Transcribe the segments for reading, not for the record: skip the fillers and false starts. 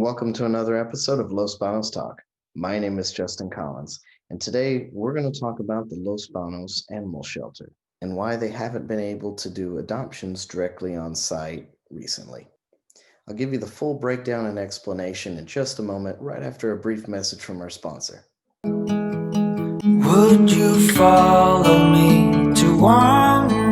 welcome to another episode of Los Banos Talk. My name is Justin Collins, and today we're going to talk about the Los Banos Animal Shelter and why they haven't been able to do adoptions directly on site recently. I'll give you the full breakdown and explanation in just a moment, right after a brief message from our sponsor. Would you follow me to wonders?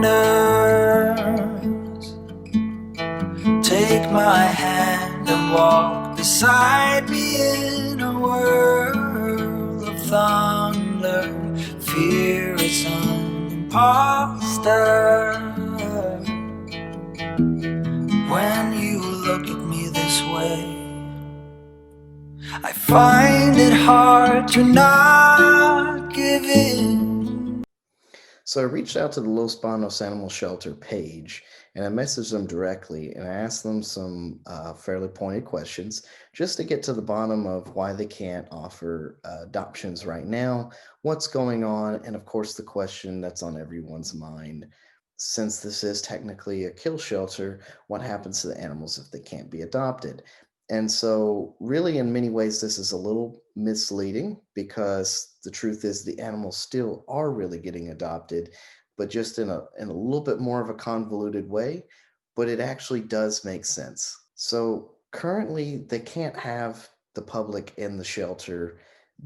Take my hand and walk beside me in a world of thunder. Fear is an imposter. When you look at me this way, I find it hard to not give in. So I reached out to the Los Banos Animal Shelter page and I messaged them directly and I asked them some fairly pointed questions just to get to the bottom of why they can't offer adoptions right now, what's going on, and of course, the question that's on everyone's mind. Since this is technically a kill shelter, what happens to the animals if they can't be adopted? And so, really, in many ways, this is a little misleading because the truth is the animals still are really getting adopted, but just in a little bit more of a convoluted way. But it actually does make sense. So currently, they can't have the public in the shelter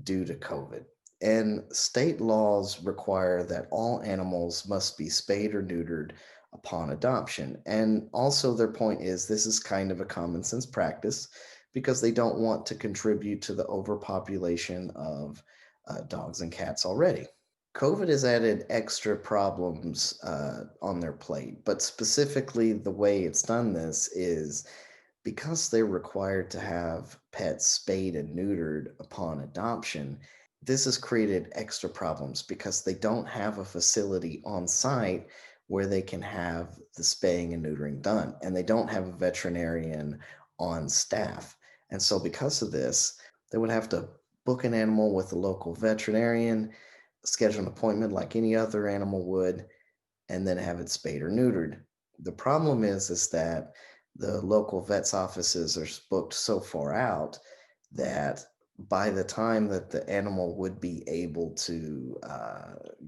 due to COVID. And state laws require that all animals must be spayed or neutered upon adoption. And also, their point is this is kind of a common sense practice because they don't want to contribute to the overpopulation of dogs and cats already. COVID has added extra problems on their plate, but specifically, the way it's done this is because they're required to have pets spayed and neutered upon adoption. This has created extra problems because they don't have a facility on site where they can have the spaying and neutering done, and they don't have a veterinarian on staff. And so, because of this, they would have to book an animal with a local veterinarian, schedule an appointment like any other animal would, and then have it spayed or neutered. The problem is that the local vet's offices are booked so far out that by the time that the animal would be able to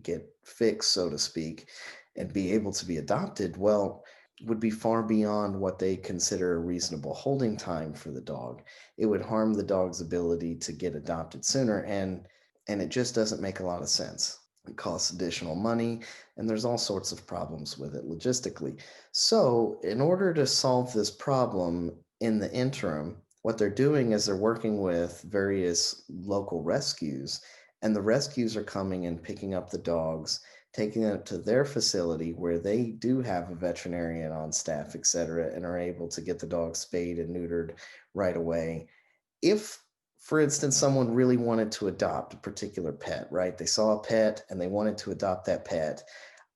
get fixed, so to speak, and be able to be adopted, well, would be far beyond what they consider a reasonable holding time for the dog. It would harm the dog's ability to get adopted sooner, and it just doesn't make a lot of sense. It costs additional money, and there's all sorts of problems with it logistically. So, in order to solve this problem in the interim, what they're doing is they're working with various local rescues, and the rescues are coming and picking up the dogs, taking them to their facility where they do have a veterinarian on staff, etc., and are able to get the dogs spayed and neutered right away. If, for instance, someone really wanted to adopt a particular pet, right? They saw a pet and they wanted to adopt that pet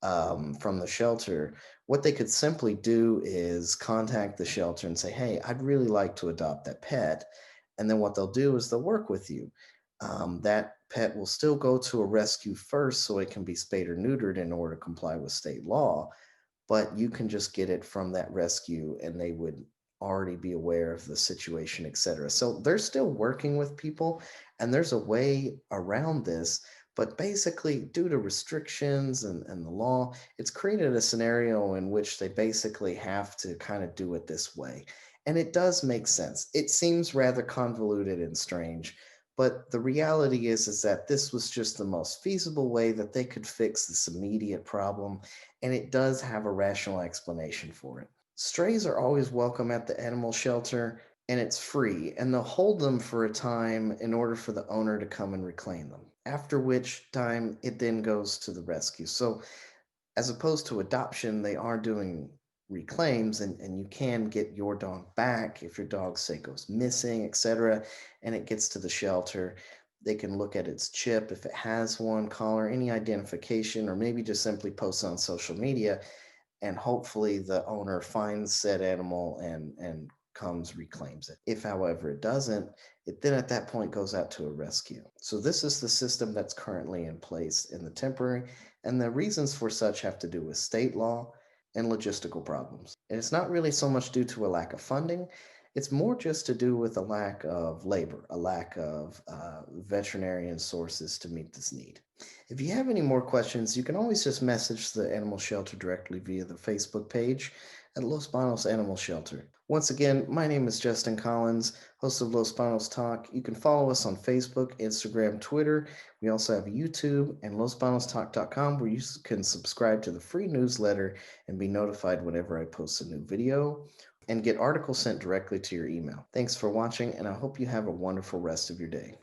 from the shelter. What they could simply do is contact the shelter and say, "Hey, I'd really like to adopt that pet." And then what they'll do is they'll work with you. That pet will still go to a rescue first so it can be spayed or neutered in order to comply with state law, but you can just get it from that rescue and they would already be aware of the situation, etc. So they're still working with people and there's a way around this, but basically due to restrictions and the law, it's created a scenario in which they basically have to kind of do it this way. And it does make sense. It seems rather convoluted and strange, but the reality is that this was just the most feasible way that they could fix this immediate problem, and it does have a rational explanation for it. Strays are always welcome at the animal shelter, and it's free, and they'll hold them for a time in order for the owner to come and reclaim them, after which time it then goes to the rescue. So, as opposed to adoption, they are doing reclaims, and you can get your dog back if your dog, say, goes missing, etc., and it gets to the shelter. They can look at its chip if it has one, collar, any identification, or maybe just simply post on social media, and hopefully the owner finds said animal and comes reclaims it. If, however, it doesn't, it then at that point goes out to a rescue. So this is the system that's currently in place in the temporary, and the reasons for such have to do with state law and logistical problems. And it's not really so much due to a lack of funding, It's more just to do with a lack of labor, a lack of veterinarian sources to meet this need. If you have any more questions, you can always just message the animal shelter directly via the Facebook page at Los Banos Animal Shelter. Once again, my name is Justin Collins, host of Los Banos Talk. You can follow us on Facebook, Instagram, Twitter. We also have YouTube and LosBanosTalk.com where you can subscribe to the free newsletter and be notified whenever I post a new video and get articles sent directly to your email. Thanks for watching, and I hope you have a wonderful rest of your day.